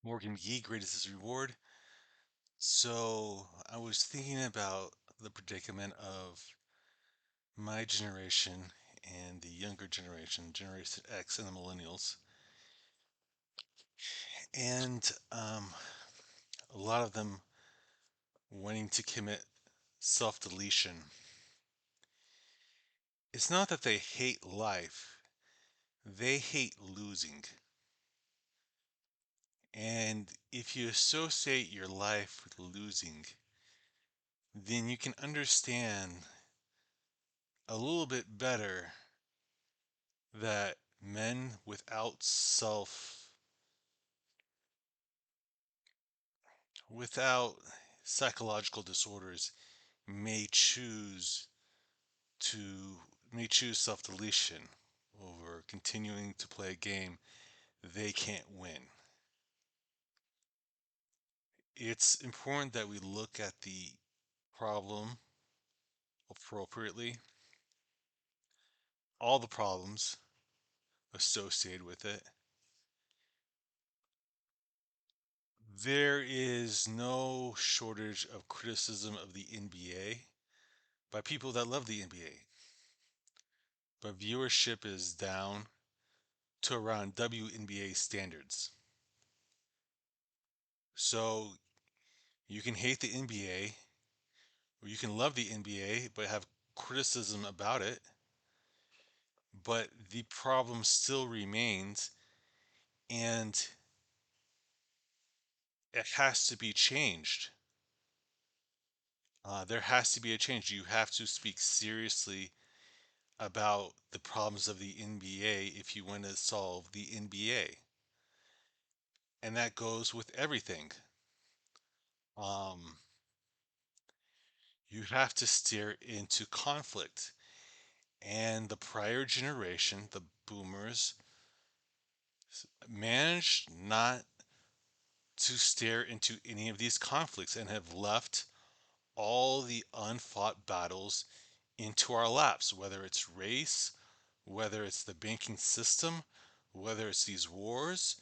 Morgan McGee, greatest is reward. So I was thinking about the predicament of my generation and the younger generation, Generation X and the millennials, and a lot of them wanting to commit self-deletion. It's not that they hate life; they hate losing. And if you associate your life with losing, then you can understand a little bit better that men without psychological disorders may choose to may choose self-deletion over continuing to play a game they can't win. It's important that we look at the problem appropriately, all the problems associated with it. There is no shortage of criticism of the NBA by people that love the NBA, but viewership is down to around WNBA standards. So you can hate the NBA or you can love the NBA but have criticism about it, but the problem still remains and it has to be changed. There has to be a change. You have to speak seriously about the problems of the NBA if you want to solve the NBA. And that goes with everything. Um, you have to steer into conflict. And the prior generation, the boomers, managed not to stare into any of these conflicts and have left all the unfought battles into our laps, whether it's race, whether it's the banking system, whether it's these wars,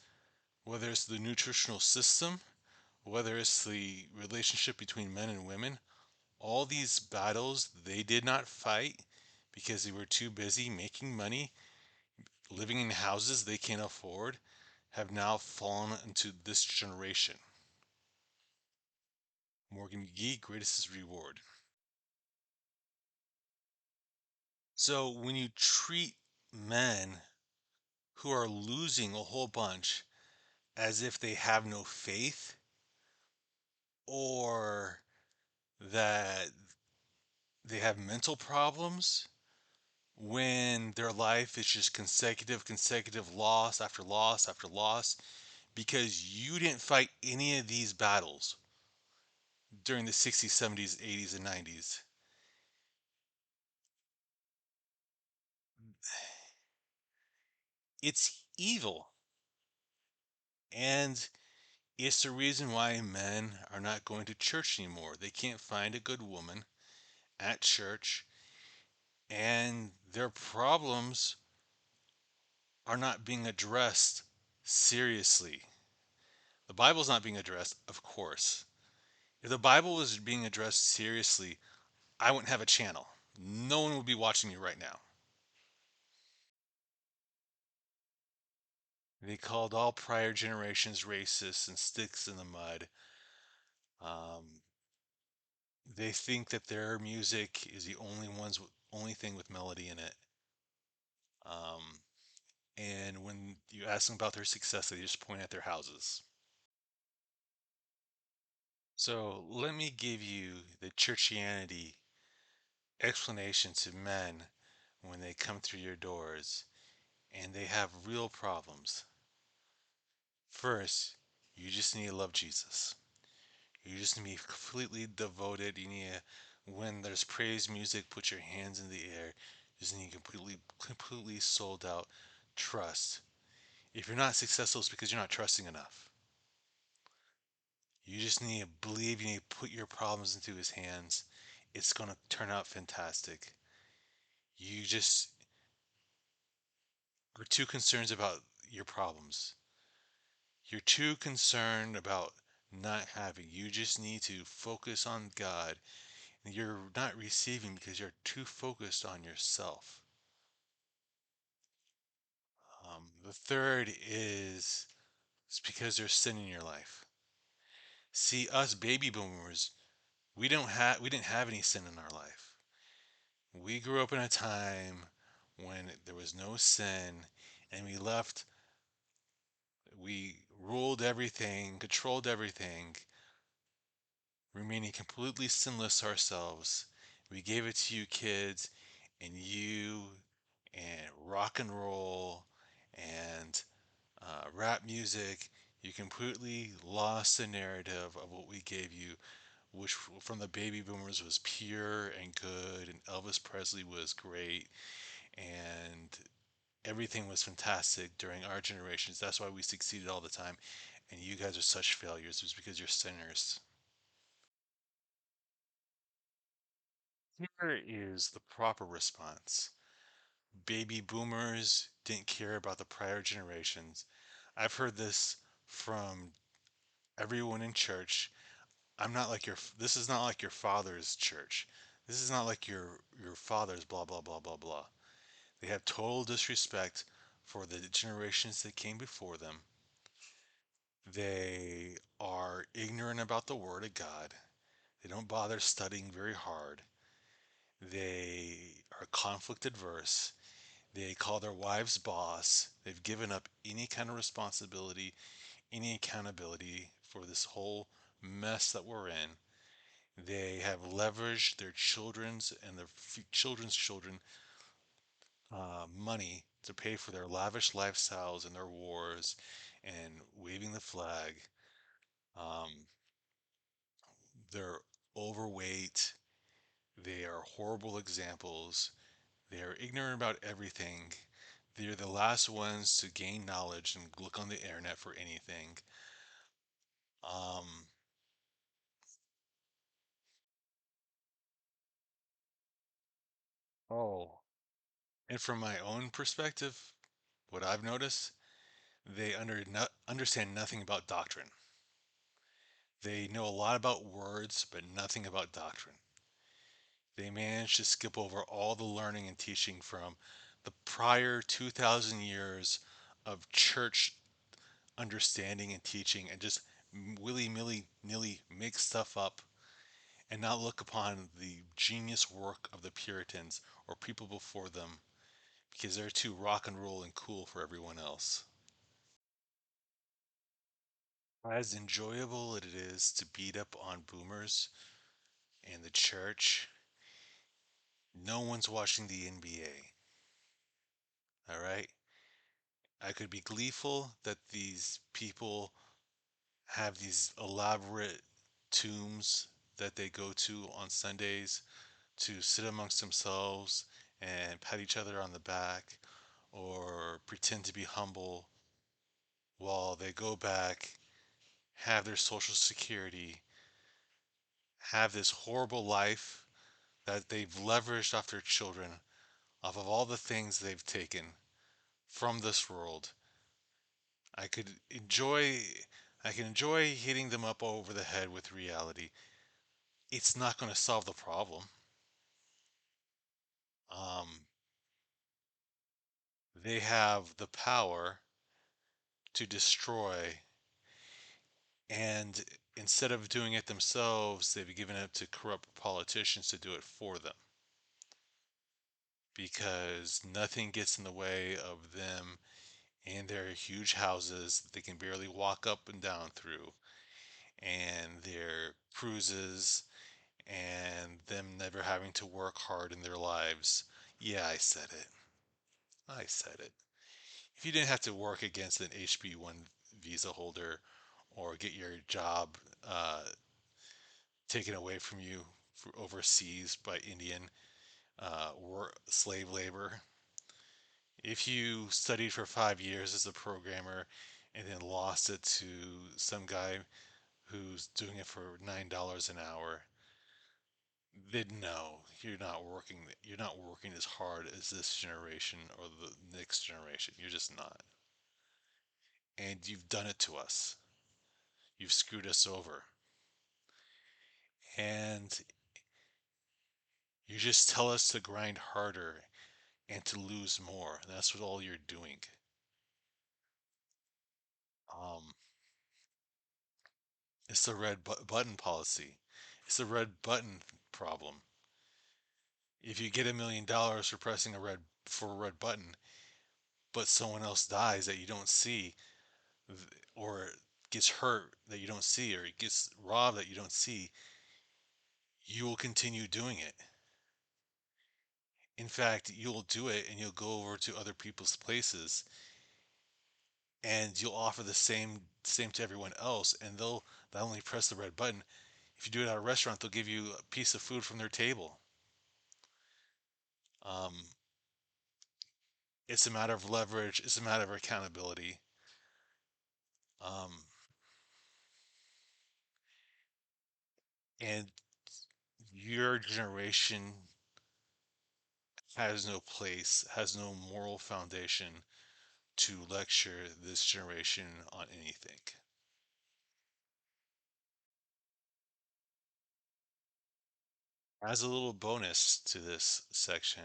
whether it's the nutritional system, whether it's the relationship between men and women. All these battles they did not fight because they were too busy making money, living in houses they can't afford, have now fallen into this generation. Morgan McGee, greatest is reward. So when you treat men who are losing a whole bunch as if they have no faith or that they have mental problems when their life is just consecutive loss after loss after loss because you didn't fight any of these battles during the 60s, 70s, 80s, and 90s. It's evil. And it's the reason why men are not going to church anymore. They can't find a good woman at church, and their problems are not being addressed seriously. The Bible's not being addressed, of course. If the Bible was being addressed seriously, I wouldn't have a channel. No one would be watching me right now. They called all prior generations racist and sticks in the mud. Um, they think that their music is the only thing with melody in it. Um, and when you ask them about their success, they just point at their houses. So let me give you the churchianity explanation to men when they come through your doors and they have real problems. First, you just need to love Jesus. You just need to be completely devoted. You need to, when there's praise music, put your hands in the air. You just need completely sold out trust. If you're not successful, it's because you're not trusting enough. You just need to believe. You need to put your problems into His hands. It's going to turn out fantastic. You just are too concerned about your problems. You're too concerned about not having. You just need to focus on God. You're not receiving because you're too focused on yourself. The third is it's because there's sin in your life. See, us baby boomers, we didn't have any sin in our life. We grew up in a time when there was no sin, and we ruled everything, controlled everything, remaining completely sinless ourselves. We gave it to you kids, and you and rock and roll and rap music. You completely lost the narrative of what we gave you, which from the baby boomers was pure and good, and Elvis Presley was great, and everything was fantastic during our generations. That's why we succeeded all the time, and you guys are such failures. It's because you're sinners. Here is the proper response. Baby boomers didn't care about the prior generations. I've heard this from everyone in church. I'm not like your this is not like your father's church. This is not like your father's blah blah blah blah blah. They have total disrespect for the generations that came before them. They are ignorant about the word of God. They don't bother studying very hard. They are conflict adverse. They call their wives boss. They've given up any kind of responsibility, any accountability for this whole mess that we're in. They have leveraged their children's and their children's children money to pay for their lavish lifestyles and their wars and waving the flag. Um, they're overweight. They are horrible examples. They are ignorant about everything. They're the last ones to gain knowledge and look on the internet for anything. Um, oh. And from my own perspective, what I've noticed, they understand nothing about doctrine. They know a lot about words, but nothing about doctrine. They managed to skip over all the learning and teaching from the prior 2,000 years of church understanding and teaching and just willy nilly make stuff up and not look upon the genius work of the Puritans or people before them because they're too rock and roll and cool for everyone else. As enjoyable it is to beat up on boomers and the church, no one's watching the NBA. All right? I could be gleeful that these people have these elaborate tombs that they go to on Sundays to sit amongst themselves and pat each other on the back or pretend to be humble while they go back, have their social security, have this horrible life that they've leveraged off their children, off of all the things they've taken from this world. I could enjoy I can enjoy hitting them up over the head with reality. It's not going to solve the problem. Um, they have the power to destroy, and instead of doing it themselves, they've given it to corrupt politicians to do it for them because nothing gets in the way of them and their huge houses that they can barely walk up and down through, and their cruises, and them never having to work hard in their lives. Yeah, I said it. I said it. If you didn't have to work against an HB1 visa holder or get your job taken away from you for overseas by Indian or slave labor, if you studied for 5 years as a programmer and then lost it to some guy who's doing it for $9 an hour, then no, you're not working. You're not working as hard as this generation or the next generation. You're just not. and you've done it to us. You've screwed us over. And you just tell us to grind harder and to lose more. That's what all you're doing. Um, it's the button policy. It's the red button problem. If you get $1 million for pressing a red button, but someone else dies that you don't see, or gets hurt that you don't see, or gets robbed that you don't see, you will continue doing it. In fact, you'll do it and you'll go over to other people's places and you'll offer the same to everyone else, and they'll not only press the red button. If you do it at a restaurant, they'll give you a piece of food from their table. Um, it's a matter of leverage. It's a matter of accountability. Um, and your generation has no place, has no moral foundation to lecture this generation on anything. As a little bonus to this section,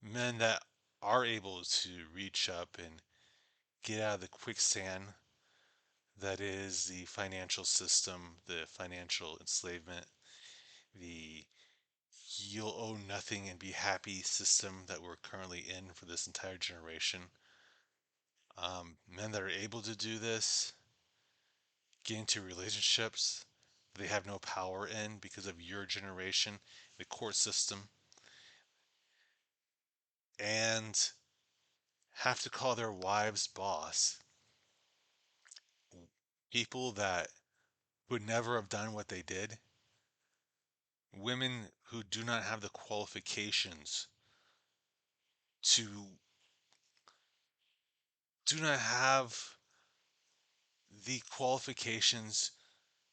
men that are able to reach up and get out of the quicksand that is the financial system, the financial enslavement, the you'll owe nothing and be happy system that we're currently in for this entire generation. Men that are able to do this get into relationships they have no power in because of your generation, the court system, and have to call their wives boss. People that would never have done what they did, women who do not have the qualifications to do not have the qualifications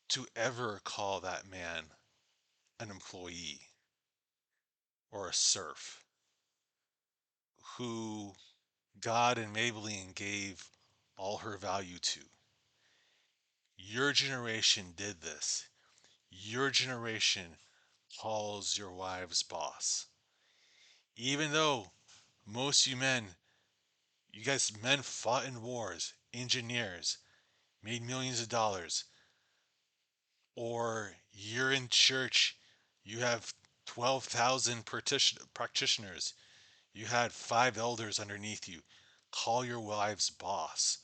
to ever call that man an employee or a serf who God and Maybelline gave all her value to. Your generation did this. Your generation calls your wives boss. Even though most you men, you guys men fought in wars, engineers, made millions of dollars, or you're in church, you have 12,000 practitioners, you had 5 elders underneath you. Call your wives boss.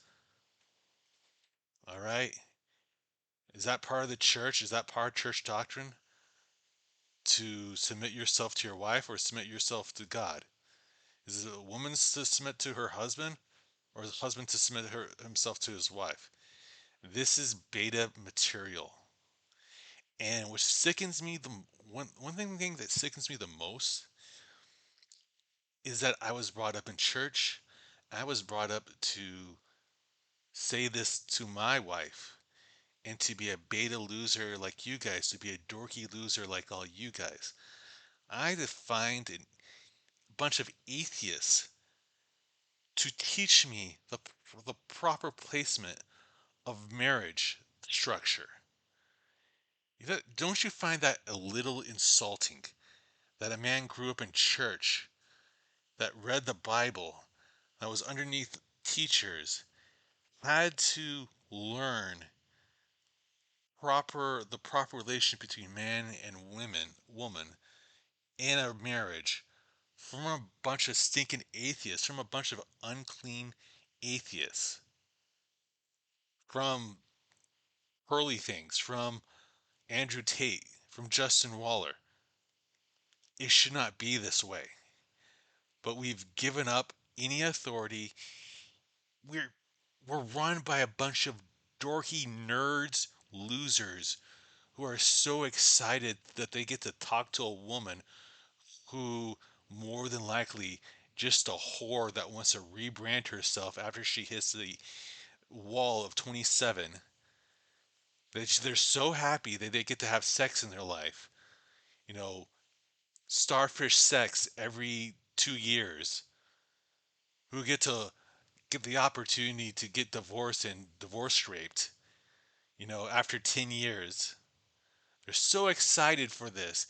All right? Is that part of the church? Is that part of church doctrine? To submit yourself to your wife or submit yourself to God? Is it a woman to submit to her husband or is the husband to submit himself to his wife? This is beta material. And what sickens me the one thing that sickens me the most is that I was brought up in church. I was brought up to say this to my wife and to be a beta loser like you guys, to be a dorky loser like all you guys. I had to find a bunch of atheists to teach me the proper placement of marriage structure. Don't you find that a little insulting that a man grew up in church, that read the Bible, that was underneath teachers, had to learn the proper relation between man and woman in a marriage from a bunch of stinking atheists, from a bunch of unclean atheists, from pearly things, from Andrew Tate, from Justin Waller. It should not be this way. But we've given up any authority. We're we're run by a bunch of dorky nerds, losers who are so excited that they get to talk to a woman who more than likely just a whore that wants to rebrand herself after she hits the wall of 27. They're so happy that they get to have sex in their life. You know, starfish sex every 2 years. Who get to get the opportunity to get divorced and divorce raped, after 10 years. They're so excited for this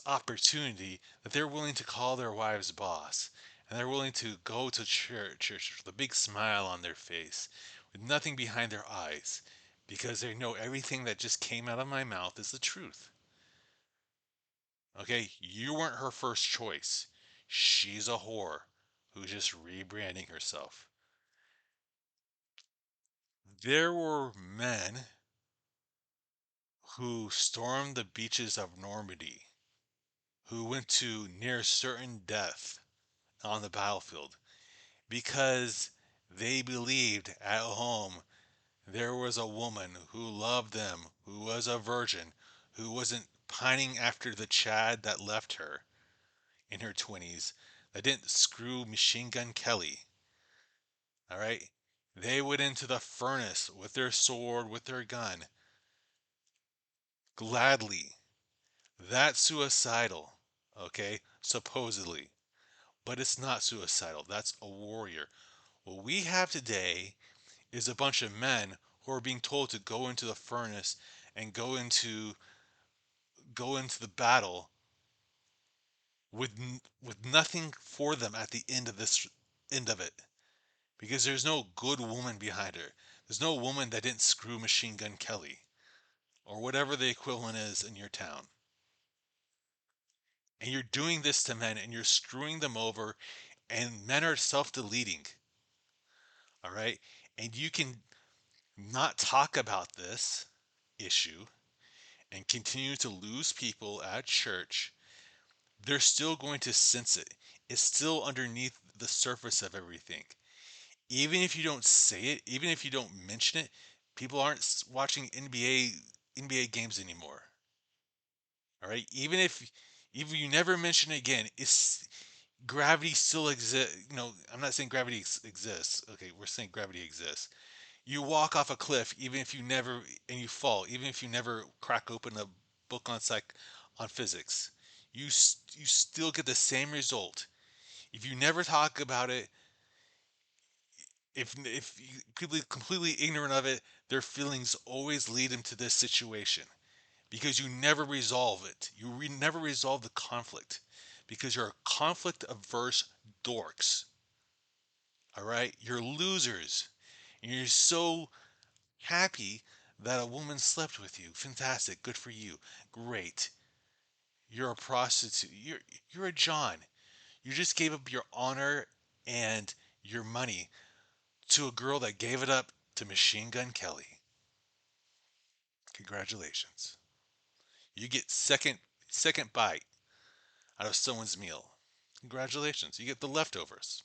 opportunity that they're willing to call their wives boss. And they're willing to go to church with a big smile on their face, with nothing behind their eyes, because they know everything that just came out of my mouth is the truth. Okay, you weren't her first choice. She's a whore who's just rebranding herself. There were men who stormed the beaches of Normandy, who went to near certain death on the battlefield because they believed at home there was a woman who loved them, who was a virgin, who wasn't pining after the Chad that left her in her 20s, that didn't screw Machine Gun Kelly. All right? They went into the furnace with their sword, with their gun, gladly. That's suicidal, okay? Supposedly. But it's not suicidal. That's a warrior. What we have today is a bunch of men who are being told to go into the furnace and go into the battle with nothing for them at the end of it, because there's no good woman behind her. There's no woman that didn't screw Machine Gun Kelly or whatever the equivalent is in your town. And you're doing this to men and you're screwing them over, and men are self-deleting. All right? And you can not talk about this issue and continue to lose people at church. They're still going to sense it. It's still underneath the surface of everything. Even if you don't say it, even if you don't mention it, people aren't watching NBA games anymore. All right? Even you never mention it again, it's gravity still exists. I'm not saying gravity exists. Okay, we're saying gravity exists. You walk off a cliff even if you never and you fall, even if you never crack open a book on physics. You still get the same result. If you never talk about it, if you completely ignorant of it, their feelings always lead them to this situation because you never resolve it. Never resolve the conflict because you're conflict averse dorks. All right, you're losers, and you're so happy that a woman slept with you. Fantastic, good for you. Great. You're a prostitute. You're a John. You just gave up your honor and your money to a girl that gave it up to Machine Gun Kelly. Congratulations. You get second bite out of someone's meal. Congratulations. You get the leftovers.